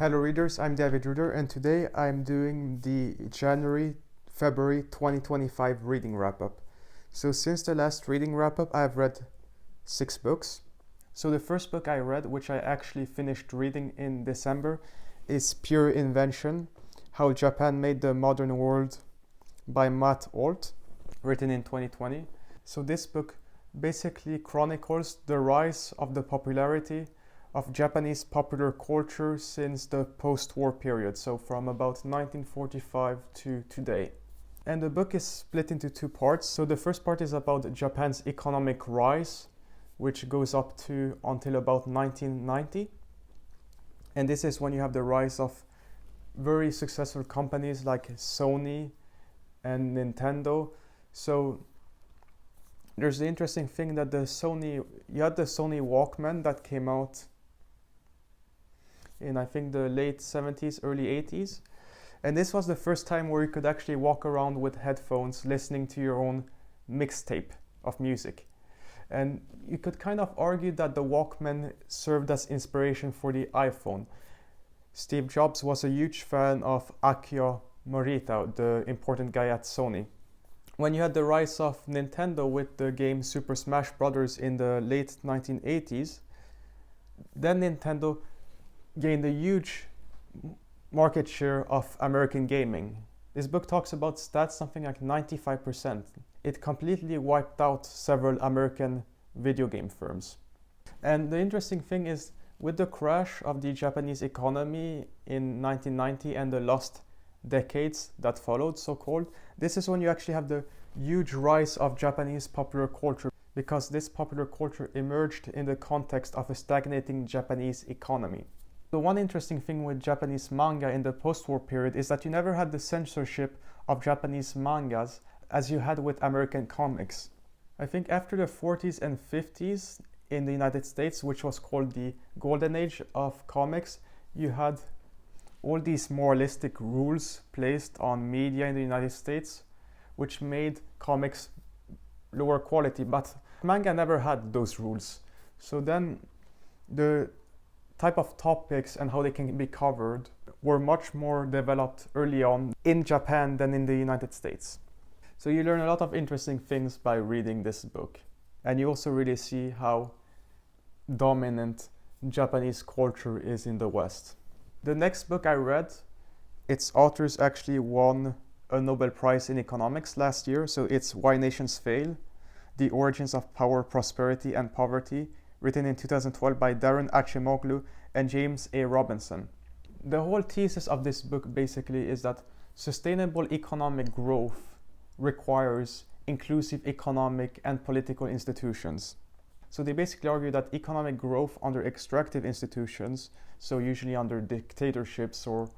Hello readers, I'm David Ruder and today I'm doing the January-February 2025 reading wrap-up. So since the last reading wrap-up I've read 6 books. So the first book I read, which I actually finished reading in December, is Pure Invention, How Japan Made the Modern World by Matt Alt, written in 2020. So this book basically chronicles the rise of the popularity of Japanese popular culture since the post-war period, so from about 1945 to today. And the book is split into 2 parts. So the first part is about Japan's economic rise, which goes up to until about 1990. And this is when you have the rise of very successful companies like Sony and Nintendo. So there's the interesting thing that you had the Sony Walkman that came out in I think the late 70s, early 80s. And this was the first time where you could actually walk around with headphones listening to your own mixtape of music. And you could kind of argue that the Walkman served as inspiration for the iPhone. Steve Jobs was a huge fan of Akio Morita, the important guy at Sony. When you had the rise of Nintendo with the game Super Smash Bros. In the late 1980s, then Nintendo gained a huge market share of American gaming. This book talks about stats something like 95%. It completely wiped out several American video game firms. And the interesting thing is, with the crash of the Japanese economy in 1990 and the lost decades that followed, so-called, this is when you actually have the huge rise of Japanese popular culture, because this popular culture emerged in the context of a stagnating Japanese economy. The one interesting thing with Japanese manga in the post-war period is that you never had the censorship of Japanese mangas as you had with American comics. I think after the 40s and 50s in the United States, which was called the Golden Age of comics, you had all these moralistic rules placed on media in the United States, which made comics lower quality, but manga never had those rules. So then the type of topics and how they can be covered were much more developed early on in Japan than in the United States. So you learn a lot of interesting things by reading this book. And you also really see how dominant Japanese culture is in the West. The next book I read, its authors actually won a Nobel Prize in economics last year. So it's Why Nations Fail: The Origins of Power, Prosperity and Poverty, written in 2012 by Daron Acemoglu and James A. Robinson. The whole thesis of this book basically is that sustainable economic growth requires inclusive economic and political institutions. So they basically argue that economic growth under extractive institutions, so usually under dictatorships or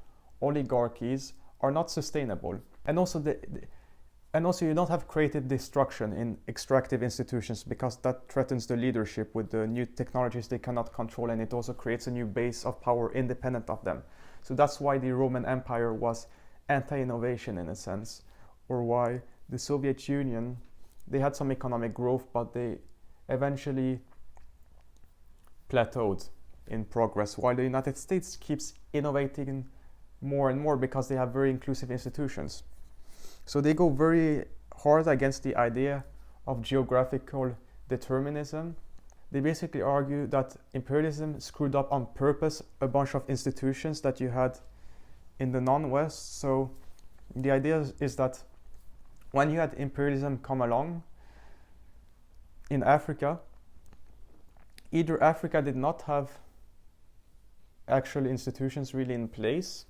oligarchies, are not sustainable. And also you don't have creative destruction in extractive institutions, because that threatens the leadership with the new technologies they cannot control, and it also creates a new base of power independent of them. So that's why the Roman Empire was anti-innovation in a sense, or why the Soviet Union, they had some economic growth, but they eventually plateaued in progress, while the United States keeps innovating more and more because they have very inclusive institutions. So they go very hard against the idea of geographical determinism. They basically argue that imperialism screwed up on purpose a bunch of institutions that you had in the non-West. So the idea is that when you had imperialism come along in Africa, either Africa did not have actual institutions really in place,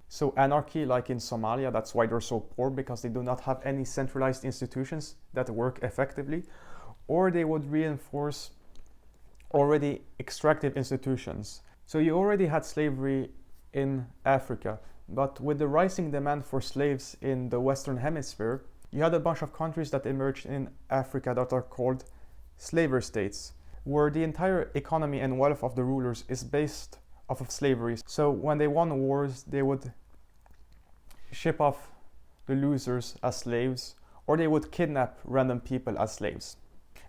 so anarchy like in Somalia, that's why they're so poor, because they do not have any centralized institutions that work effectively, or they would reinforce already extractive institutions. So you already had slavery in Africa, but with the rising demand for slaves in the Western Hemisphere, you had a bunch of countries that emerged in Africa that are called slaver states, where the entire economy and wealth of the rulers is based off of slavery. So when they won wars, they would ship off the losers as slaves, or they would kidnap random people as slaves.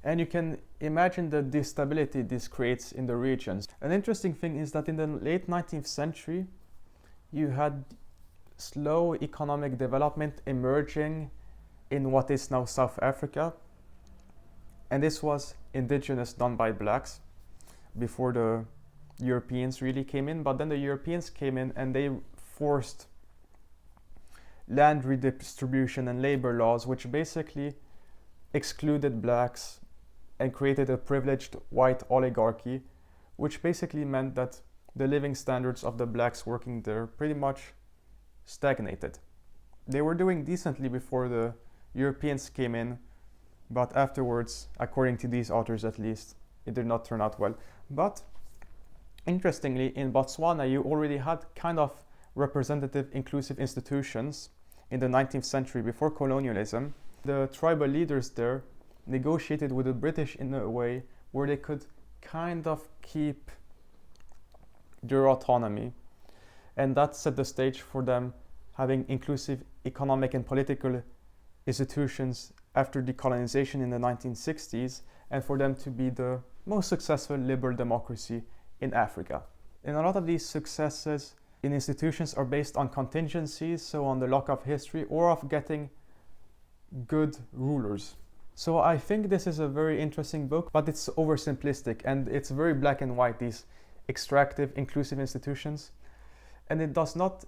And you can imagine the instability this creates in the regions. An interesting thing is that in the late 19th century, you had slow economic development emerging in what is now South Africa. And this was indigenous, done by blacks before the Europeans really came in. But then the Europeans came in and they forced land redistribution and labor laws, which basically excluded blacks and created a privileged white oligarchy, which basically meant that the living standards of the blacks working there pretty much stagnated. They were doing decently before the Europeans came in, but afterwards, according to these authors at least, it did not turn out well. But interestingly, in Botswana, you already had kind of representative, inclusive institutions in the 19th century before colonialism. The tribal leaders there negotiated with the British in a way where they could kind of keep their autonomy, and that set the stage for them having inclusive economic and political institutions after decolonization in the 1960s, and for them to be the most successful liberal democracy in Africa. And a lot of these successes in institutions are based on contingencies, so on the luck of history or of getting good rulers. So I think this is a very interesting book, but it's oversimplistic and it's very black and white, these extractive, inclusive institutions. And it does not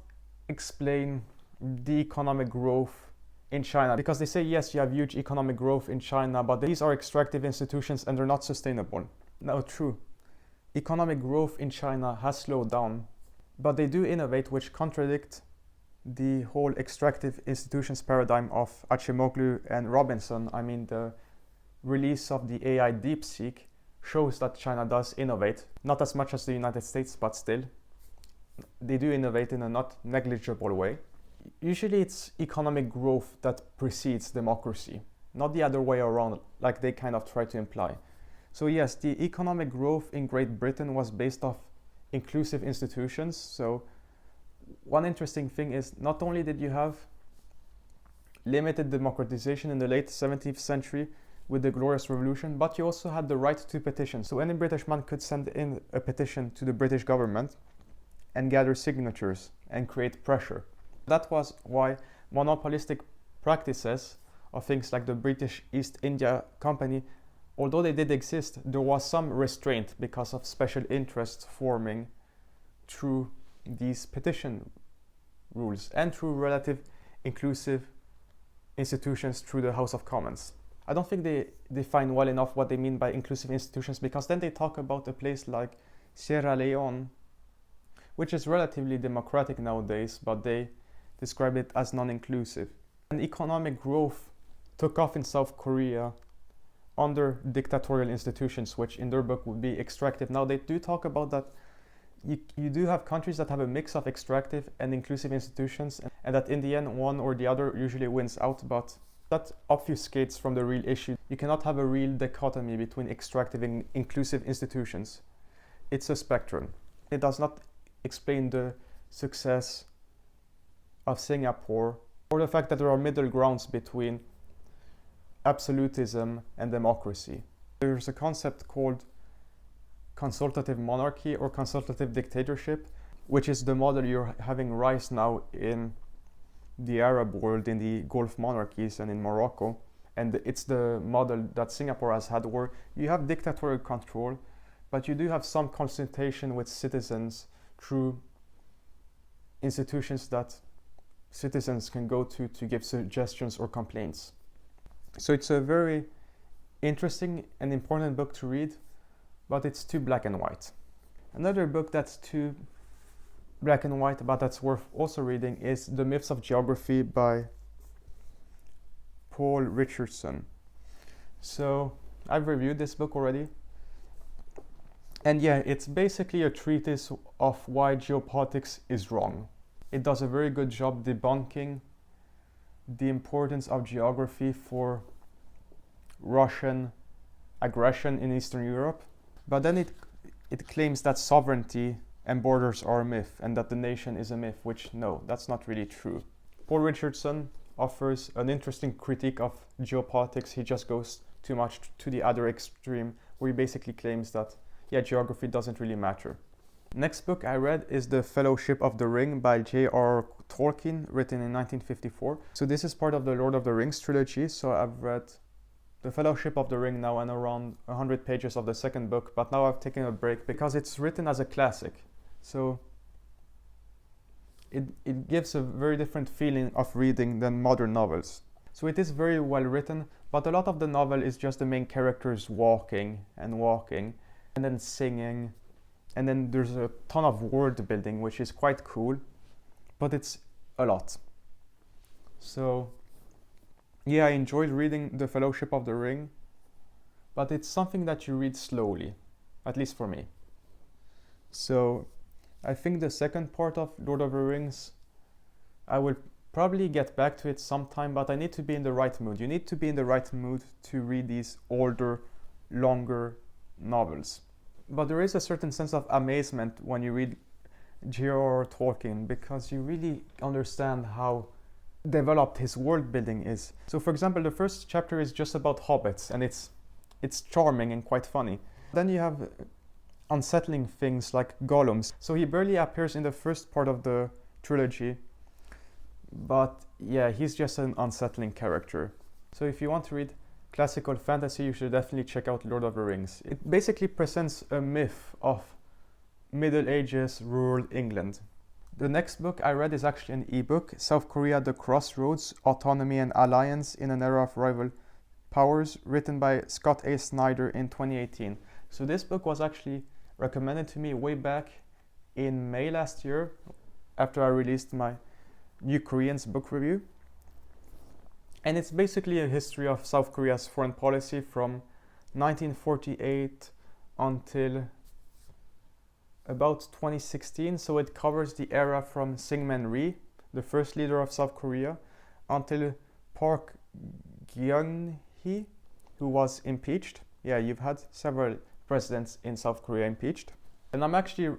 explain the economic growth in China, because they say, yes, you have huge economic growth in China, but these are extractive institutions and they're not sustainable. Now, true, economic growth in China has slowed down, but they do innovate, which contradict the whole extractive institutions paradigm of Acemoglu and Robinson. I mean, the release of the AI DeepSeek shows that China does innovate, not as much as the United States, but still. They do innovate in a not negligible way. Usually it's economic growth that precedes democracy, not the other way around, like they kind of try to imply. So yes, the economic growth in Great Britain was based off inclusive institutions. So one interesting thing is, not only did you have limited democratization in the late 17th century with the Glorious Revolution, but you also had the right to petition. So any British man could send in a petition to the British government and gather signatures and create pressure. That was why monopolistic practices of things like the British East India Company, although they did exist, there was some restraint because of special interests forming through these petition rules and through relative inclusive institutions through the House of Commons. I don't think they define well enough what they mean by inclusive institutions, because then they talk about a place like Sierra Leone, which is relatively democratic nowadays, but they describe it as non-inclusive. And economic growth took off in South Korea under dictatorial institutions, which in their book would be extractive. Now they do talk about that you do have countries that have a mix of extractive and inclusive institutions, and that in the end one or the other usually wins out, but that obfuscates from the real issue. You cannot have a real dichotomy between extractive and inclusive institutions. It's a spectrum. It does not explain the success of Singapore or the fact that there are middle grounds between absolutism and democracy. There's a concept called consultative monarchy or consultative dictatorship, which is the model you're having rise now in the Arab world, in the Gulf monarchies and in Morocco. And it's the model that Singapore has had, where you have dictatorial control, but you do have some consultation with citizens through institutions that citizens can go to give suggestions or complaints. So it's a very interesting and important book to read, but it's too black and white. Another book that's too black and white, but that's worth also reading, is The Myths of Geography by Paul Richardson. So I've reviewed this book already. And yeah, it's basically a treatise of why geopolitics is wrong. It does a very good job debunking the importance of geography for Russian aggression in Eastern Europe. But then it claims that sovereignty and borders are a myth and that the nation is a myth, which no, that's not really true. Paul Richardson offers an interesting critique of geopolitics. He just goes too much to the other extreme, where he basically claims that, yeah, geography doesn't really matter. Next book I read is The Fellowship of the Ring by J.R. Tolkien, written in 1954. So this is part of the Lord of the Rings trilogy. So I've read The Fellowship of the Ring now and around 100 pages of the second book, but now I've taken a break because it's written as a classic. So it gives a very different feeling of reading than modern novels. So it is very well written, but a lot of the novel is just the main characters walking and walking and then singing. And then there's a ton of world building, which is quite cool, but it's a lot. So yeah, I enjoyed reading The Fellowship of the Ring, but it's something that you read slowly, at least for me. So I think the second part of Lord of the Rings, I will probably get back to it sometime, but I need to be in the right mood. You need to be in the right mood to read these older, longer novels. But there is a certain sense of amazement when you read J.R.R. Tolkien, because you really understand how developed his world building is. So for example, the first chapter is just about hobbits, and it's charming and quite funny. Then you have unsettling things like Gollum. So he barely appears in the first part of the trilogy, but yeah, he's just an unsettling character. So if you want to read classical fantasy, you should definitely check out Lord of the Rings. It basically presents a myth of Middle Ages rural England. The next book I read is actually an ebook, South Korea, The Crossroads, Autonomy and Alliance in an Era of Rival Powers, written by Scott A. Snyder in 2018. So this book was actually recommended to me way back in May last year, after I released my New Koreans book review. And it's basically a history of South Korea's foreign policy from 1948 until about 2016. So it covers the era from Syngman Rhee, the first leader of South Korea, until Park Geun-hye, who was impeached. Yeah, you've had several presidents in South Korea impeached. And I'm actually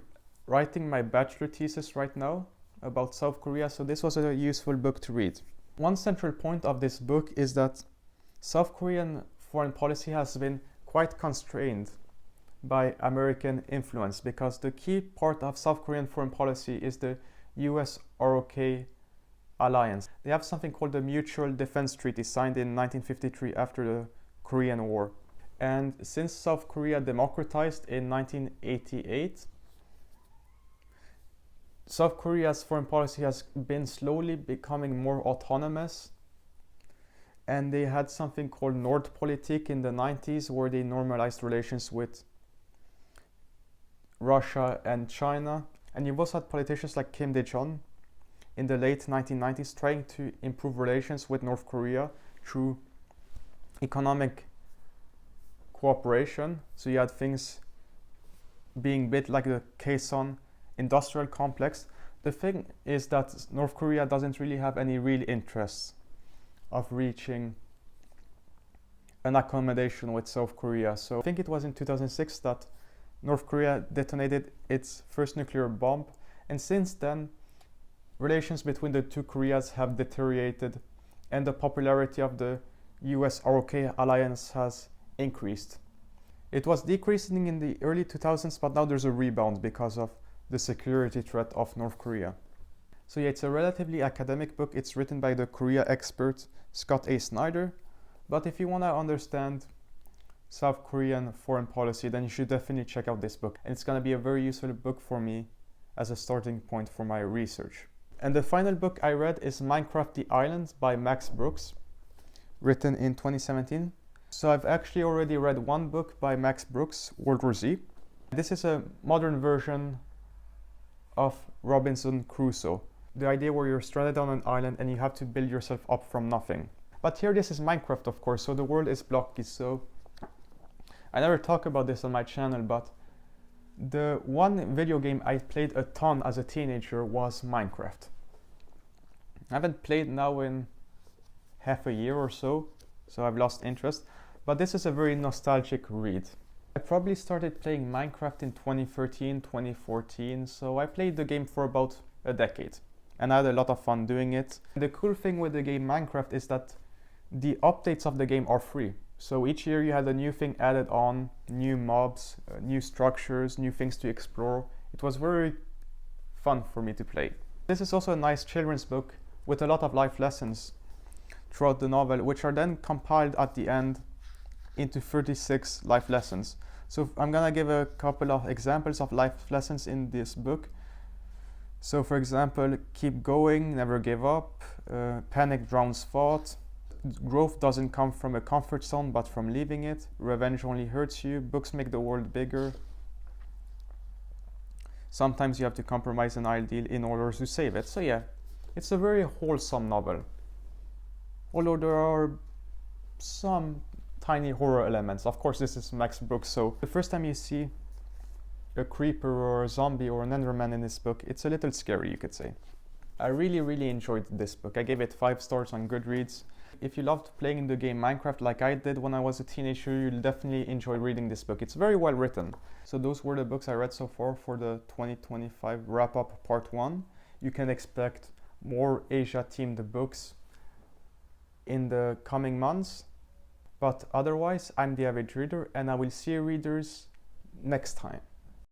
writing my bachelor thesis right now about South Korea, so this was a useful book to read. One central point of this book is that South Korean foreign policy has been quite constrained by American influence, because the key part of South Korean foreign policy is the US-ROK alliance. They have something called the Mutual Defense Treaty, signed in 1953 after the Korean War. And since South Korea democratized in 1988, South Korea's foreign policy has been slowly becoming more autonomous, and they had something called Nordpolitik in the 90s, where they normalized relations with Russia and China. And you've also had politicians like Kim Dae-jung in the late 1990s trying to improve relations with North Korea through economic cooperation. So you had things being built like the Kaesong industrial complex. The thing is that North Korea doesn't really have any real interest of reaching an accommodation with South Korea. So I think it was in 2006 that North Korea detonated its first nuclear bomb, and since then relations between the two Koreas have deteriorated, and the popularity of the US-ROK alliance has increased. It was decreasing in the early 2000s, but now there's a rebound because of the security threat of North Korea. So yeah, it's a relatively academic book. It's written by the Korea expert Scott A. Snyder. But if you want to understand South Korean foreign policy, then you should definitely check out this book. And it's going to be a very useful book for me as a starting point for my research. And the final book I read is Minecraft the Island by Max Brooks, written in 2017. So I've actually already read one book by Max Brooks, World War Z. This is a modern version of Robinson Crusoe. The idea where you're stranded on an island and you have to build yourself up from nothing. But here this is Minecraft, of course, so the world is blocky. So I never talk about this on my channel, but the one video game I played a ton as a teenager was Minecraft. I haven't played now in half a year or so, so I've lost interest. But this is a very nostalgic read. I probably started playing Minecraft in 2013, 2014, so I played the game for about a decade. And I had a lot of fun doing it. The cool thing with the game Minecraft is that the updates of the game are free. So each year you had a new thing added on, new mobs, new structures, new things to explore. It was very fun for me to play. This is also a nice children's book with a lot of life lessons throughout the novel, which are then compiled at the end into 36 life lessons. So I'm gonna give a couple of examples of life lessons in this book. So for example, keep going, never give up, panic drowns thought, growth doesn't come from a comfort zone but from leaving it, revenge only hurts you, books make the world bigger, sometimes you have to compromise an ideal in order to save it. So yeah, it's a very wholesome novel, although there are some tiny horror elements. Of course, this is Max Brooks, so the first time you see a creeper or a zombie or an enderman in this book, it's a little scary, you could say. I really enjoyed this book. I gave it 5 stars on Goodreads. If you loved playing the game Minecraft like I did when I was a teenager, you'll definitely enjoy reading this book. It's very well written. So those were the books I read so far for the 2025 wrap-up part 1. You can expect more Asia-themed books in the coming months. But otherwise, I'm the Avid Reader, and I will see you readers next time.